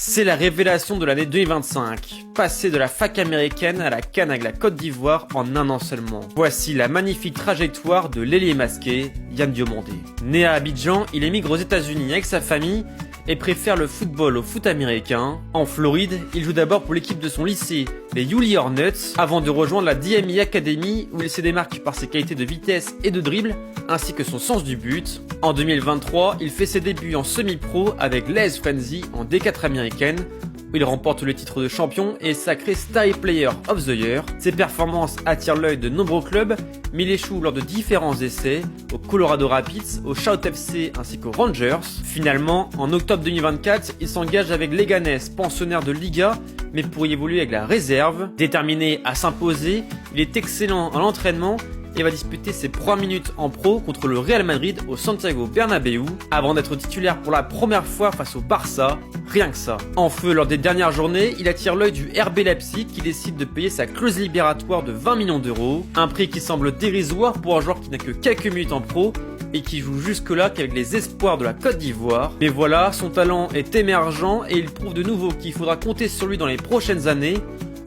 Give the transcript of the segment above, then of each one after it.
C'est la révélation de l'année 2025, passer de la fac américaine à la CAN avec la Côte d'Ivoire en un an seulement. Voici la magnifique trajectoire de l'ailier masqué, Yann Diomandé. Né à Abidjan, il émigre aux États-Unis avec sa famille et préfère le football au foot américain. En Floride, il joue d'abord pour l'équipe de son lycée, les Yulee Hornets, avant de rejoindre la DMI Academy où il se démarque par ses qualités de vitesse et de dribble, ainsi que son sens du but. En 2023, il fait ses débuts en semi-pro avec Les Frenzy en D4 américaine, où il remporte le titre de champion et est sacré Star Player of the Year. Ses performances attirent l'œil de nombreux clubs, mais il échoue lors de différents essais, au Colorado Rapids, au Shout FC ainsi qu'aux Rangers. Finalement, en octobre 2024, il s'engage avec Leganés, pensionnaire de Liga, mais pour y évoluer avec la réserve. Déterminé à s'imposer, il est excellent en entraînement et va disputer ses 3 minutes en pro contre le Real Madrid au Santiago Bernabéu, avant d'être titulaire pour la première fois face au Barça, rien que ça. En feu lors des dernières journées, il attire l'œil du RB Leipzig qui décide de payer sa clause libératoire de 20 millions d'euros, un prix qui semble dérisoire pour un joueur qui n'a que quelques minutes en pro et qui joue jusque-là qu'avec les espoirs de la Côte d'Ivoire. Mais voilà, son talent est émergent et il prouve de nouveau qu'il faudra compter sur lui dans les prochaines années,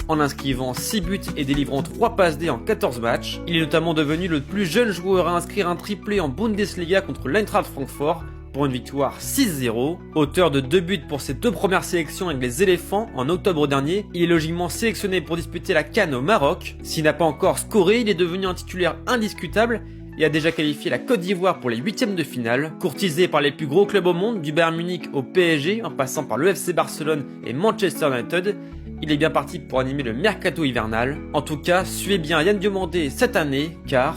en inscrivant 6 buts et délivrant 3 passes D en 14 matchs. Il est notamment devenu le plus jeune joueur à inscrire un triplé en Bundesliga contre l'Eintracht Francfort pour une victoire 6-0. Auteur de 2 buts pour ses 2 premières sélections avec les éléphants en octobre dernier, il est logiquement sélectionné pour disputer la CAN au Maroc. S'il n'a pas encore scoré, il est devenu un titulaire indiscutable et a déjà qualifié la Côte d'Ivoire pour les 8e de finale. Courtisé par les plus gros clubs au monde, du Bayern Munich au PSG, en passant par le FC Barcelone et Manchester United, il est bien parti pour animer le mercato hivernal. En tout cas, suivez bien Yann Diomandé cette année, car